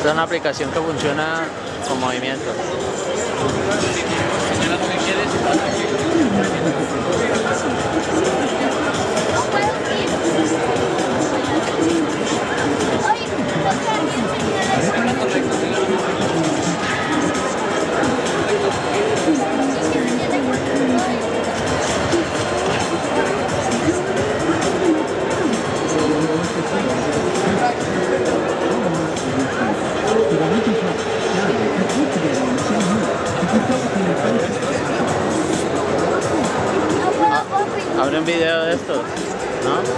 es una aplicación que funciona con movimiento. Abre un video de estos, ¿no?